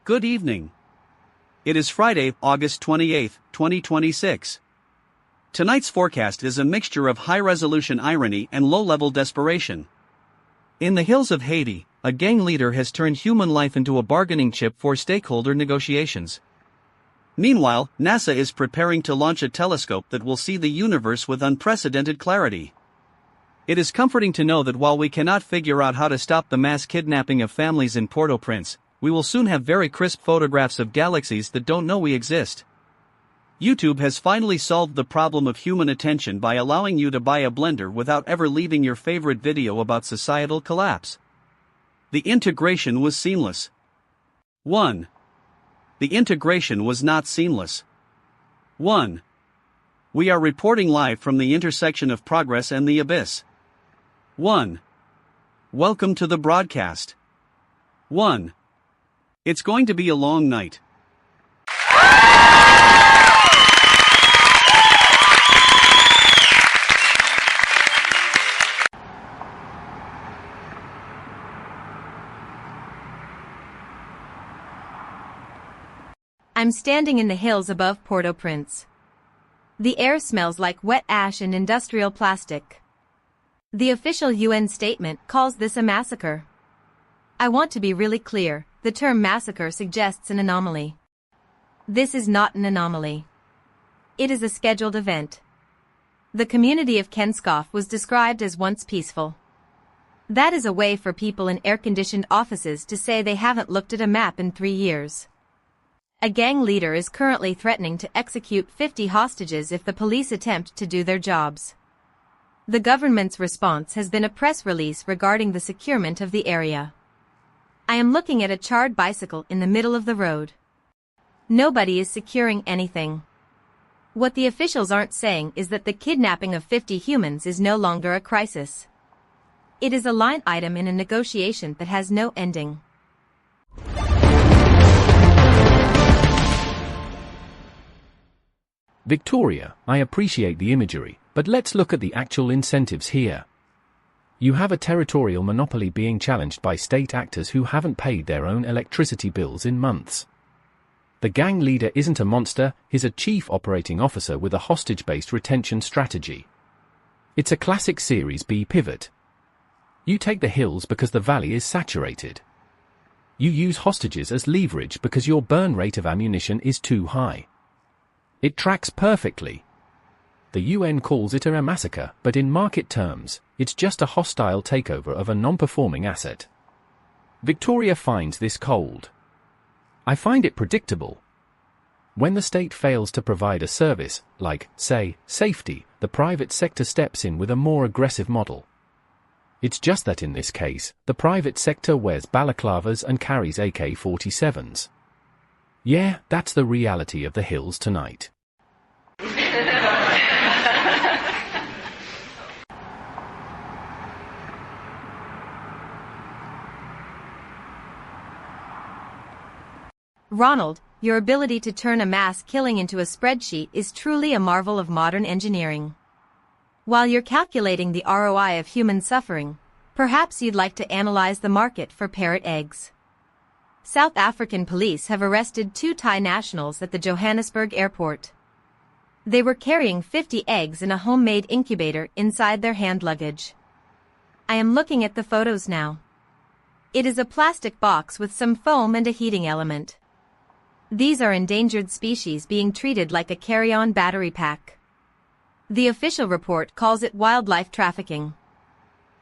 Good evening. It is Friday, August 28, 2026. Tonight's forecast is a mixture of high-resolution irony and low-level desperation. In the hills of Haiti, a gang leader has turned human life into a bargaining chip for stakeholder negotiations. Meanwhile, NASA is preparing to launch a telescope that will see the universe with unprecedented clarity. It is comforting to know that while we cannot figure out how to stop the mass kidnapping of families in Port-au-Prince, we will soon have very crisp photographs of galaxies that don't know we exist. YouTube has finally solved the problem of human attention by allowing you to buy a blender without ever leaving your favorite video about societal collapse. The integration was seamless. 1. The integration was not seamless. 1. We are reporting live from the intersection of progress and the abyss. 1. Welcome to the broadcast. 1. It's going to be a long night. I'm standing in the hills above Port-au-Prince. The air smells like wet ash and industrial plastic. The official UN statement calls this a massacre. I want to be really clear, the term massacre suggests an anomaly. This is not an anomaly. It is a scheduled event. The community of Kenskoff was described as once peaceful. That is a way for people in air-conditioned offices to say they haven't looked at a map in 3 years. A gang leader is currently threatening to execute 50 hostages if the police attempt to do their jobs. The government's response has been a press release regarding the securement of the area. I am looking at a charred bicycle in the middle of the road. Nobody is securing anything. What the officials aren't saying is that the kidnapping of 50 humans is no longer a crisis. It is a line item in a negotiation that has no ending. Victoria, I appreciate the imagery, but let's look at the actual incentives here. You have a territorial monopoly being challenged by state actors who haven't paid their own electricity bills in months. The gang leader isn't a monster, he's a chief operating officer with a hostage-based retention strategy. It's a classic Series B pivot. You take the hills because the valley is saturated. You use hostages as leverage because your burn rate of ammunition is too high. It tracks perfectly. The UN calls it a massacre, but in market terms, it's just a hostile takeover of a non-performing asset. Victoria finds this cold. I find it predictable. When the state fails to provide a service, like, say, safety, the private sector steps in with a more aggressive model. It's just that in this case, the private sector wears balaclavas and carries AK-47s. Yeah, that's the reality of the hills tonight. Ronald, your ability to turn a mass killing into a spreadsheet is truly a marvel of modern engineering. While you're calculating the ROI of human suffering, perhaps you'd like to analyze the market for parrot eggs. South African police have arrested 2 Thai nationals at the Johannesburg airport. They were carrying 50 eggs in a homemade incubator inside their hand luggage. I am looking at the photos now. It is a plastic box with some foam and a heating element. These are endangered species being treated like a carry-on battery pack. The official report calls it wildlife trafficking.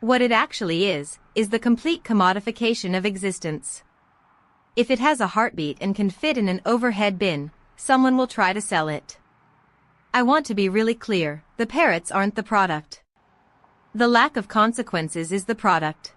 What it actually is the complete commodification of existence. If it has a heartbeat and can fit in an overhead bin, someone will try to sell it. I want to be really clear, the parrots aren't the product. The lack of consequences is the product.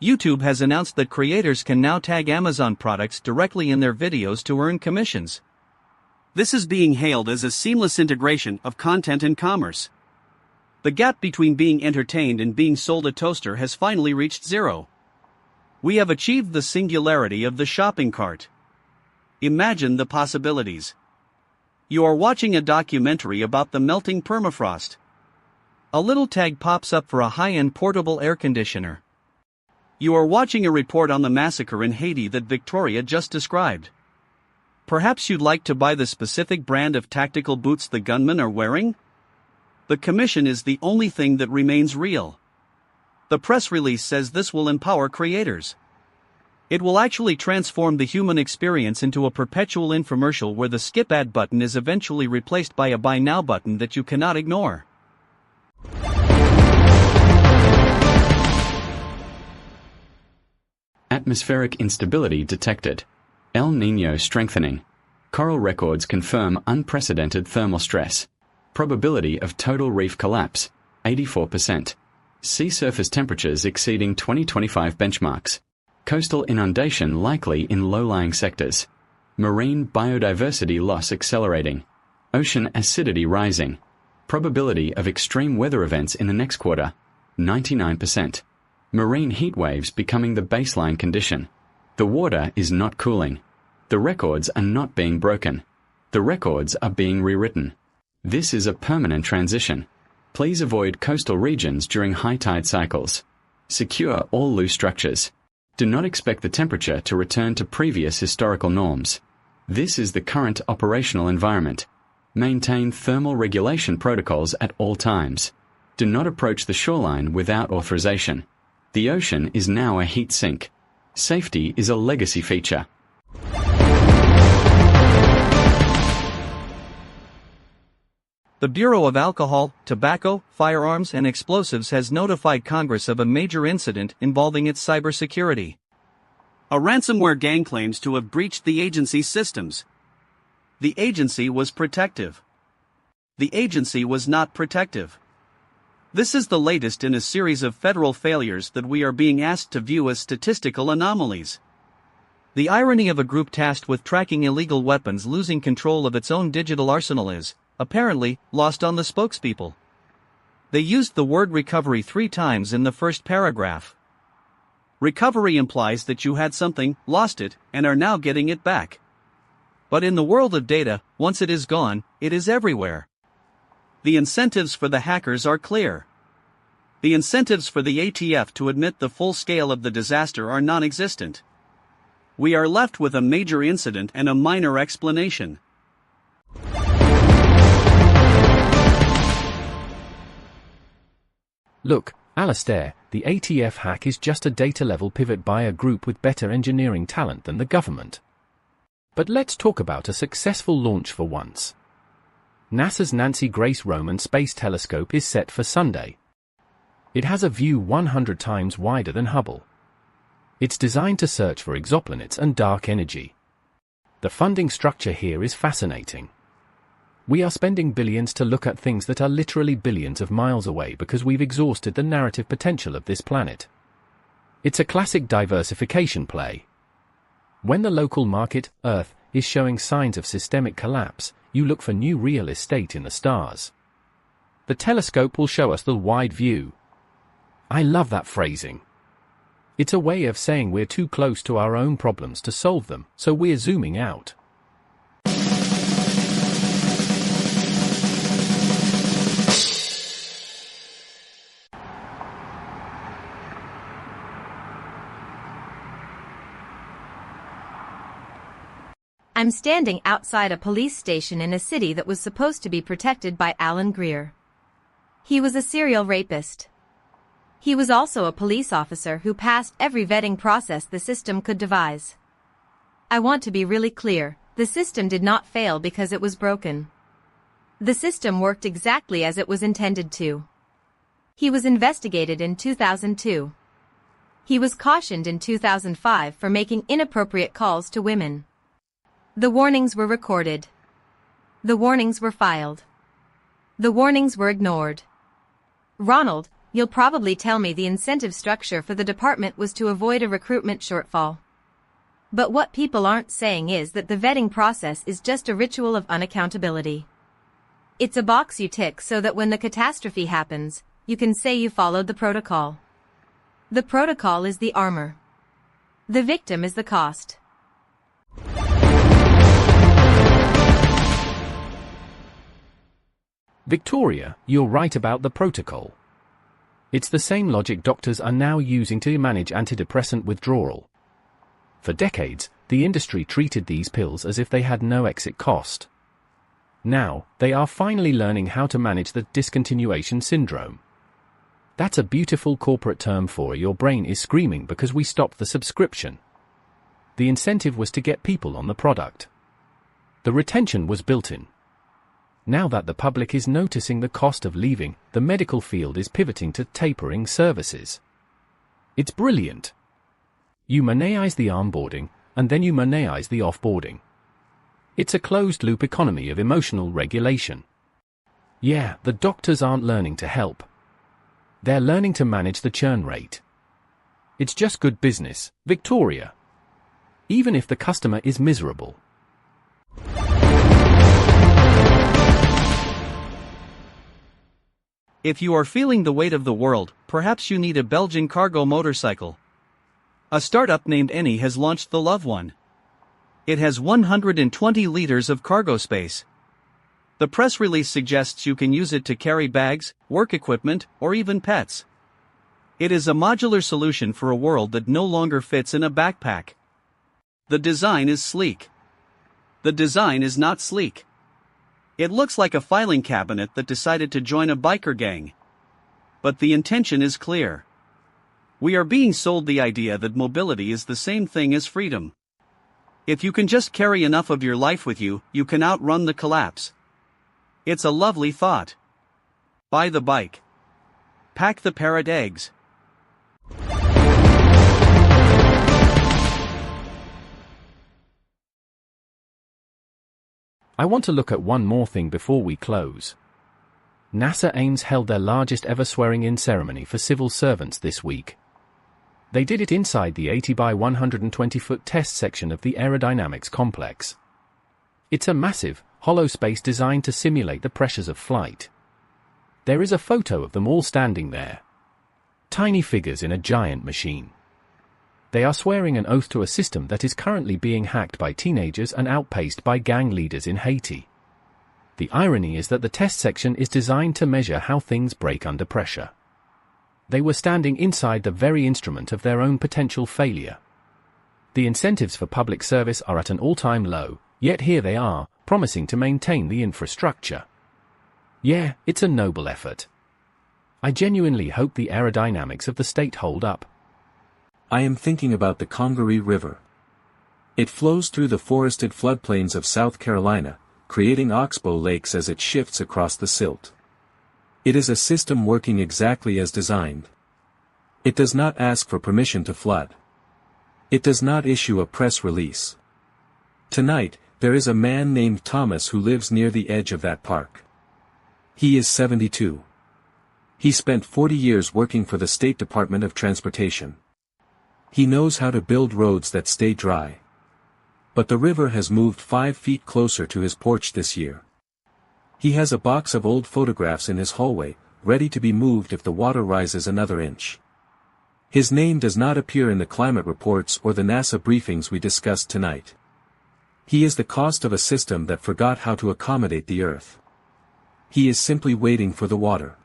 YouTube has announced that creators can now tag Amazon products directly in their videos to earn commissions. This is being hailed as a seamless integration of content and commerce. The gap between being entertained and being sold a toaster has finally reached zero. We have achieved the singularity of the shopping cart. Imagine the possibilities. You are watching a documentary about the melting permafrost. a little tag pops up for a high-end portable air conditioner. You are watching a report on the massacre in Haiti that Victoria just described. Perhaps you'd like to buy the specific brand of tactical boots the gunmen are wearing? The commission is the only thing that remains real. The press release says this will empower creators. It will actually transform the human experience into a perpetual infomercial where the skip ad button is eventually replaced by a buy now button that you cannot ignore. Atmospheric instability detected. El Niño strengthening. Coral records confirm unprecedented thermal stress. Probability of total reef collapse, 84%. Sea surface temperatures exceeding 2025 benchmarks. Coastal inundation likely in low-lying sectors. Marine biodiversity loss accelerating. Ocean acidity rising. Probability of extreme weather events in the next quarter, 99%. Marine heat waves becoming the baseline condition. The water is not cooling. The records are not being broken. The records are being rewritten. This is a permanent transition. Please avoid coastal regions during high tide cycles. Secure all loose structures. Do not expect the temperature to return to previous historical norms. This is the current operational environment. Maintain thermal regulation protocols at all times. Do not approach the shoreline without authorization. The ocean is now a heat sink. Safety is a legacy feature. The Bureau of Alcohol, Tobacco, Firearms and Explosives has notified Congress of a major incident involving its cybersecurity. A ransomware gang claims to have breached the agency's systems. The agency was protective. The agency was not protective. This is the latest in a series of federal failures that we are being asked to view as statistical anomalies. The irony of a group tasked with tracking illegal weapons losing control of its own digital arsenal is, apparently, lost on the spokespeople. They used the word recovery 3 times in the first paragraph. Recovery implies that you had something, lost it, and are now getting it back. But in the world of data, once it is gone, it is everywhere. The incentives for the hackers are clear. The incentives for the ATF to admit the full scale of the disaster are non-existent. We are left with a major incident and a minor explanation. Look, Alastair, the ATF hack is just a data-level pivot by a group with better engineering talent than the government. But let's talk about a successful launch for once. NASA's Nancy Grace Roman Space Telescope is set for Sunday. It has a view 100 times wider than Hubble. It's designed to search for exoplanets and dark energy. The funding structure here is fascinating. We are spending billions to look at things that are literally billions of miles away because we've exhausted the narrative potential of this planet. It's a classic diversification play. When the local market, Earth, is showing signs of systemic collapse, you look for new real estate in the stars. The telescope will show us the wide view. I love that phrasing. It's a way of saying we're too close to our own problems to solve them, so we're zooming out. I'm standing outside a police station in a city that was supposed to be protected by Alan Greer. He was a serial rapist. He was also a police officer who passed every vetting process the system could devise. I want to be really clear, the system did not fail because it was broken. The system worked exactly as it was intended to. He was investigated in 2002. He was cautioned in 2005 for making inappropriate calls to women. The warnings were recorded. The warnings were filed. The warnings were ignored. Ronald, you'll probably tell me the incentive structure for the department was to avoid a recruitment shortfall. But what people aren't saying is that the vetting process is just a ritual of unaccountability. It's a box you tick so that when the catastrophe happens, you can say you followed the protocol. The protocol is the armor. The victim is the cost. Victoria, you're right about the protocol. It's the same logic doctors are now using to manage antidepressant withdrawal. For decades, the industry treated these pills as if they had no exit cost. Now, they are finally learning how to manage the discontinuation syndrome. That's a beautiful corporate term for your brain is screaming because we stopped the subscription. The incentive was to get people on the product. The retention was built in. Now that the public is noticing the cost of leaving, the medical field is pivoting to tapering services. It's brilliant. You monetize the onboarding, and then you monetize the offboarding. It's a closed-loop economy of emotional regulation. Yeah, the doctors aren't learning to help. They're learning to manage the churn rate. It's just good business, Victoria. Even if the customer is miserable. If you are feeling the weight of the world, perhaps you need a Belgian cargo motorcycle. A startup named Eni has launched the Love One. It has 120 liters of cargo space. The press release suggests you can use it to carry bags, work equipment, or even pets. It is a modular solution for a world that no longer fits in a backpack. The design is sleek. The design is not sleek. It looks like a filing cabinet that decided to join a biker gang. But the intention is clear. We are being sold the idea that mobility is the same thing as freedom. If you can just carry enough of your life with you, you can outrun the collapse. It's a lovely thought. Buy the bike. Pack the parrot eggs. I want to look at one more thing before we close. NASA Ames held their largest ever swearing-in ceremony for civil servants this week. They did it inside the 80 by 120-foot test section of the aerodynamics complex. It's a massive, hollow space designed to simulate the pressures of flight. There is a photo of them all standing there. Tiny figures in a giant machine. They are swearing an oath to a system that is currently being hacked by teenagers and outpaced by gang leaders in Haiti. The irony is that the test section is designed to measure how things break under pressure. They were standing inside the very instrument of their own potential failure. The incentives for public service are at an all-time low, yet here they are, promising to maintain the infrastructure. Yeah, it's a noble effort. I genuinely hope the aerodynamics of the state hold up. I am thinking about the Congaree River. It flows through the forested floodplains of South Carolina, creating oxbow lakes as it shifts across the silt. It is a system working exactly as designed. It does not ask for permission to flood. It does not issue a press release. Tonight, there is a man named Thomas who lives near the edge of that park. He is 72. He spent 40 years working for the State Department of Transportation. He knows how to build roads that stay dry. But the river has moved 5 feet closer to his porch this year. He has a box of old photographs in his hallway, ready to be moved if the water rises another inch. His name does not appear in the climate reports or the NASA briefings we discussed tonight. He is the cost of a system that forgot how to accommodate the Earth. He is simply waiting for the water.